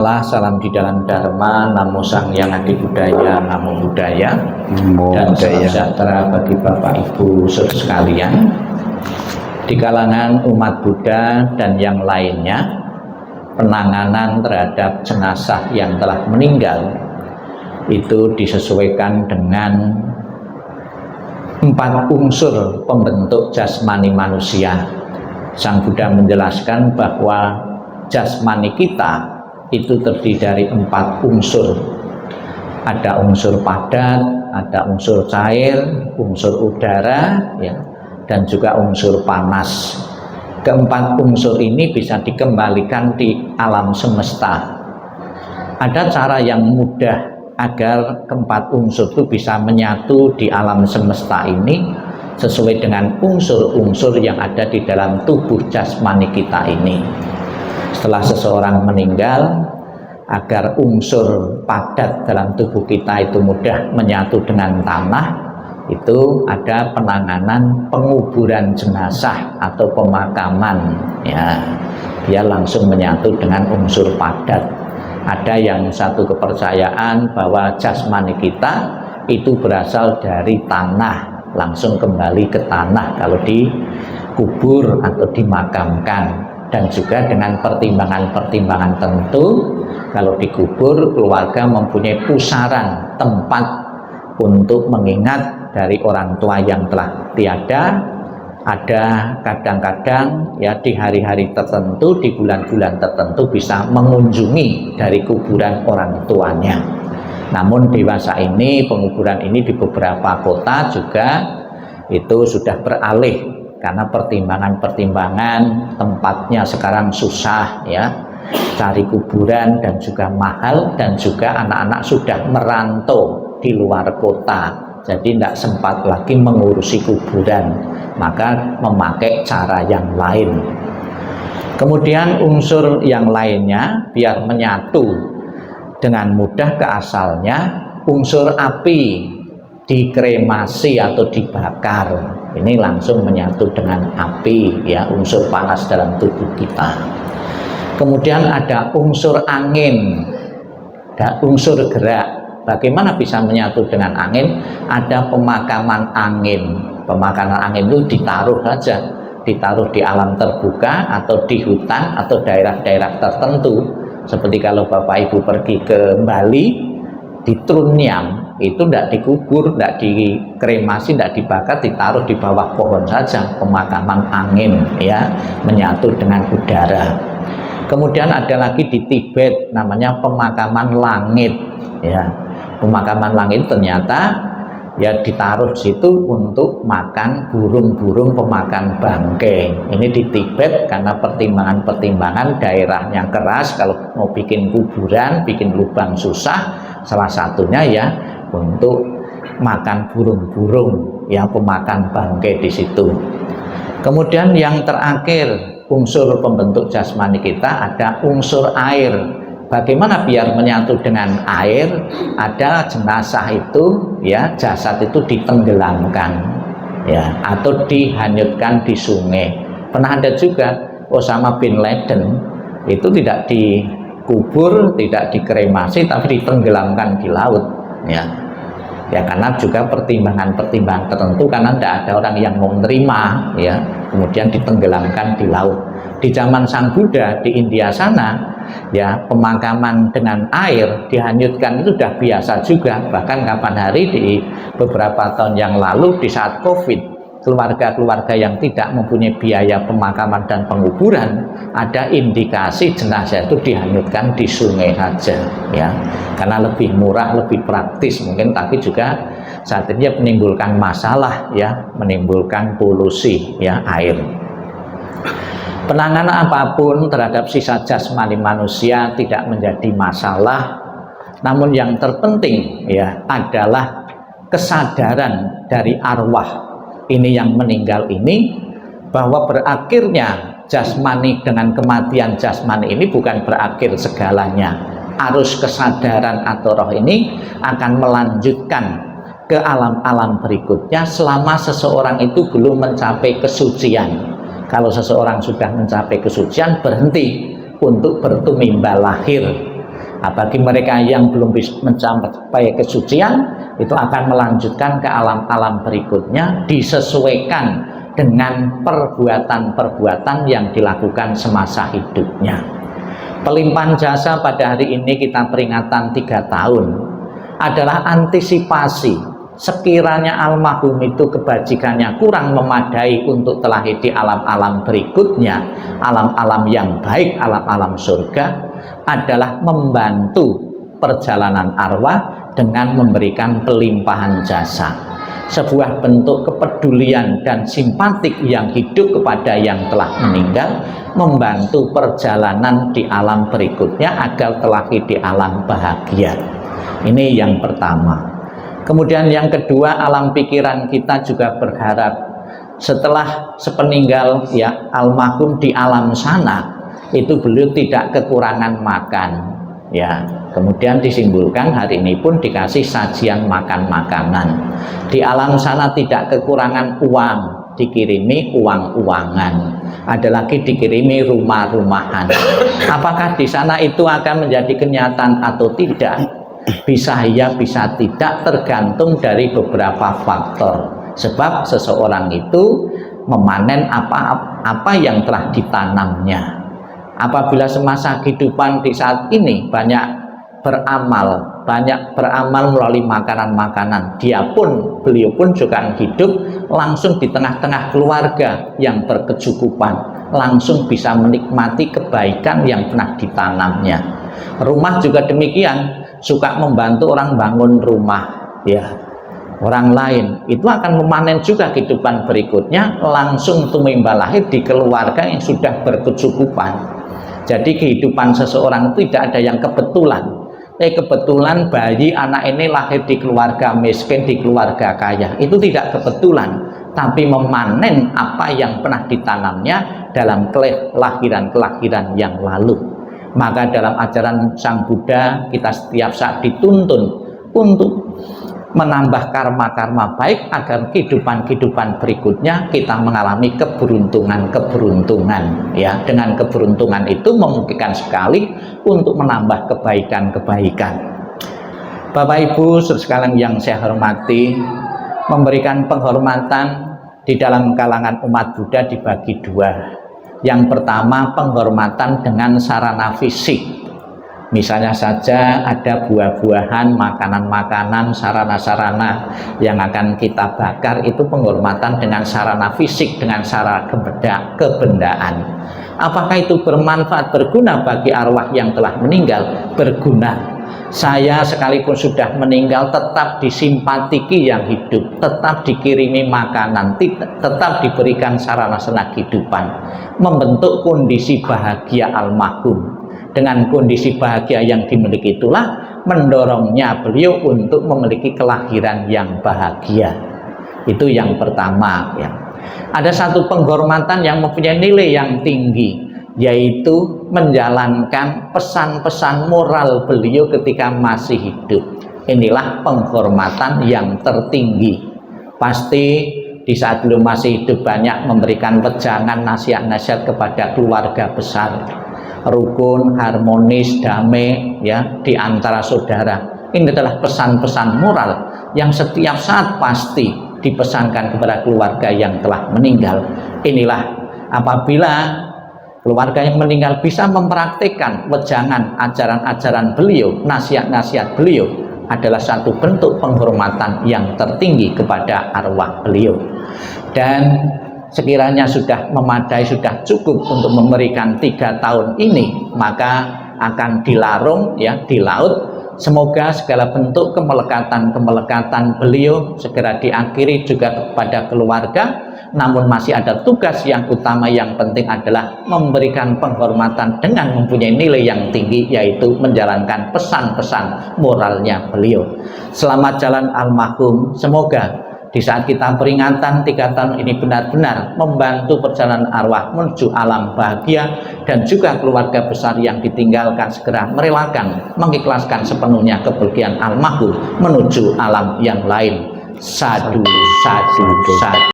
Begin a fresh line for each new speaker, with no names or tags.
Salam di dalam Dharma, Namo Sang Hyang Adi Budaya, Namo Buddhaya, dan salam sejahtera bagi Bapak Ibu saudara sekalian di kalangan umat Buddha dan yang lainnya. Penanganan terhadap jenazah yang telah meninggal itu disesuaikan dengan 4 unsur pembentuk jasmani manusia. Sang Buddha menjelaskan bahwa jasmani kita itu terdiri dari 4 unsur. Ada unsur padat, ada unsur cair, unsur udara, ya, dan juga unsur panas. Keempat unsur ini bisa dikembalikan di alam semesta. Ada cara yang mudah agar keempat unsur itu bisa menyatu di alam semesta ini sesuai dengan unsur-unsur yang ada di dalam tubuh jasmani kita ini. Setelah seseorang meninggal, agar unsur padat dalam tubuh kita itu mudah menyatu dengan tanah, itu ada penanganan penguburan jenazah atau pemakaman, ya, biar langsung menyatu dengan unsur padat. Ada yang satu kepercayaan bahwa jasmani kita itu berasal dari tanah, langsung kembali ke tanah kalau dikubur atau dimakamkan. Dan juga dengan pertimbangan-pertimbangan tentu, kalau dikubur keluarga mempunyai pusaran tempat untuk mengingat dari orang tua yang telah tiada. Ada kadang-kadang ya di hari-hari tertentu, di bulan-bulan tertentu bisa mengunjungi dari kuburan orang tuanya. Namun dewasa ini penguburan ini di beberapa kota juga itu sudah beralih karena pertimbangan-pertimbangan tempatnya sekarang susah, ya, cari kuburan dan juga mahal, dan juga anak-anak sudah merantau di luar kota, jadi tidak sempat lagi mengurusi kuburan, maka memakai cara yang lain. Kemudian unsur yang lainnya biar menyatu dengan mudah ke asalnya, unsur api dikremasi atau dibakar, ini langsung menyatu dengan api, ya, unsur panas dalam tubuh kita. Kemudian ada unsur angin dan unsur gerak. Bagaimana bisa menyatu dengan angin? Ada pemakaman angin. Pemakaman angin itu ditaruh saja, ditaruh di alam terbuka atau di hutan atau daerah-daerah tertentu. Seperti kalau Bapak Ibu pergi ke Bali, di Trunjang itu tidak dikubur, tidak dikremasi, tidak dibakar, ditaruh di bawah pohon saja, pemakaman angin, ya, menyatu dengan udara. Kemudian ada lagi di Tibet namanya pemakaman langit, ya. Pemakaman langit ternyata ya ditaruh situ untuk makan burung-burung pemakan bangkai. Ini di Tibet karena pertimbangan-pertimbangan daerahnya keras, kalau mau bikin kuburan, bikin lubang susah, salah satunya ya untuk makan burung-burung yang pemakan bangkai di situ. Kemudian yang terakhir unsur pembentuk jasmani kita ada unsur air. Bagaimana biar menyatu dengan air? Ada jenazah itu, ya, jasad itu ditenggelamkan, ya, atau dihanyutkan di sungai. Pernah ada juga Osama bin Laden itu tidak dikubur, tidak dikremasi, tapi ditenggelamkan di laut, ya. Ya karena juga pertimbangan-pertimbangan tertentu, karena tidak ada orang yang mau menerima, ya, kemudian ditenggelamkan di laut. Di zaman Sang Buddha di India sana, ya, pemakaman dengan air dihanyutkan itu sudah biasa juga. Bahkan kapan hari di beberapa tahun yang lalu di saat COVID, keluarga-keluarga yang tidak mempunyai biaya pemakaman dan penguburan, ada indikasi jenazah itu dihanyutkan di sungai saja, ya, karena lebih murah, lebih praktis mungkin, tapi juga saat ini menimbulkan masalah, ya, menimbulkan polusi, ya, air. Penanganan apapun terhadap sisa jasmani manusia tidak menjadi masalah, namun yang terpenting, ya, adalah kesadaran dari arwah ini yang meninggal ini, bahwa berakhirnya jasmani dengan kematian jasmani ini bukan berakhir segalanya. Arus kesadaran atau roh ini akan melanjutkan ke alam-alam berikutnya selama seseorang itu belum mencapai kesucian. Kalau seseorang sudah mencapai kesucian, berhenti untuk bertumimba lahir. Nah, bagi mereka yang belum bisa mencapai kesucian, itu akan melanjutkan ke alam-alam berikutnya disesuaikan dengan perbuatan-perbuatan yang dilakukan semasa hidupnya. Pelimpahan jasa pada hari ini kita peringatan 3 tahun adalah antisipasi sekiranya almarhum itu kebajikannya kurang memadai untuk telah di alam-alam berikutnya, alam-alam yang baik, alam-alam surga, adalah membantu perjalanan arwah dengan memberikan pelimpahan jasa, sebuah bentuk kepedulian dan simpatik yang hidup kepada yang telah meninggal, membantu perjalanan di alam berikutnya agar telah di alam bahagia. Ini yang pertama. Kemudian yang kedua, alam pikiran kita juga berharap setelah sepeninggal ya almarhum di alam sana itu beliau tidak kekurangan makan ya. Kemudian disimpulkan hari ini pun dikasih sajian makan-makanan. Di alam sana tidak kekurangan uang, dikirimi uang-uangan. Ada lagi dikirimi rumah-rumahan. Apakah di sana itu akan menjadi kenyataan atau tidak? Bisa ya, bisa tidak, tergantung dari beberapa faktor. Sebab seseorang itu memanen apa yang telah ditanamnya. Apabila semasa kehidupan di saat ini banyak beramal melalui makanan-makanan, beliau pun juga hidup langsung di tengah-tengah keluarga yang berkecukupan, langsung bisa menikmati kebaikan yang pernah ditanamnya. Rumah juga demikian, suka membantu orang bangun rumah ya, orang lain itu akan memanen juga kehidupan berikutnya, langsung tumimbal lahir di keluarga yang sudah berkecukupan. Jadi kehidupan seseorang itu tidak ada yang kebetulan. Kebetulan bayi anak ini lahir di keluarga miskin, di keluarga kaya, itu tidak kebetulan, tapi memanen apa yang pernah ditanamnya dalam kelahiran-kelahiran yang lalu. Maka dalam ajaran Sang Buddha kita setiap saat dituntun untuk menambah karma-karma baik agar kehidupan-kehidupan berikutnya kita mengalami keberuntungan-keberuntungan ya. Dengan keberuntungan itu memungkinkan sekali untuk menambah kebaikan-kebaikan. Bapak Ibu sekalian yang saya hormati, memberikan penghormatan di dalam kalangan umat Buddha dibagi dua. Yang pertama, penghormatan dengan sarana fisik. Misalnya saja ada buah-buahan, makanan-makanan, sarana-sarana yang akan kita bakar, itu penghormatan dengan sarana fisik, dengan sarana kebendaan. Apakah itu bermanfaat, berguna bagi arwah yang telah meninggal? Berguna. Saya sekalipun sudah meninggal tetap disimpatiki yang hidup, tetap dikirimi makanan, tetap diberikan sarana-sarana kehidupan, membentuk kondisi bahagia almarhum. Dengan kondisi bahagia yang dimiliki itulah mendorongnya beliau untuk memiliki kelahiran yang bahagia. Itu yang pertama ya. Ada satu penghormatan yang mempunyai nilai yang tinggi, yaitu menjalankan pesan-pesan moral beliau ketika masih hidup. Inilah penghormatan yang tertinggi. Pasti di saat beliau masih hidup banyak memberikan wejangan, nasihat-nasihat kepada keluarga besar, rukun, harmonis, damai ya di antara saudara. Ini adalah pesan-pesan moral yang setiap saat pasti dipesankan kepada keluarga yang telah meninggal. Inilah apabila keluarga yang meninggal bisa mempraktikkan wejangan, ajaran-ajaran beliau, nasihat-nasihat beliau, adalah satu bentuk penghormatan yang tertinggi kepada arwah beliau. Dan sekiranya sudah memadai, sudah cukup untuk memberikan 3 tahun ini, maka akan dilarung ya di laut. Semoga segala bentuk kemelekatan beliau segera diakhiri juga kepada keluarga. Namun masih ada tugas yang utama, yang penting adalah memberikan penghormatan dengan mempunyai nilai yang tinggi, yaitu menjalankan pesan-pesan moralnya beliau. Selamat jalan almarhum. Semoga di saat kita peringatan 3 tahun ini benar-benar membantu perjalanan arwah menuju alam bahagia, dan juga keluarga besar yang ditinggalkan segera merelakan, mengikhlaskan sepenuhnya kepergian almarhum menuju alam yang lain. Sadu, sadu, sadu.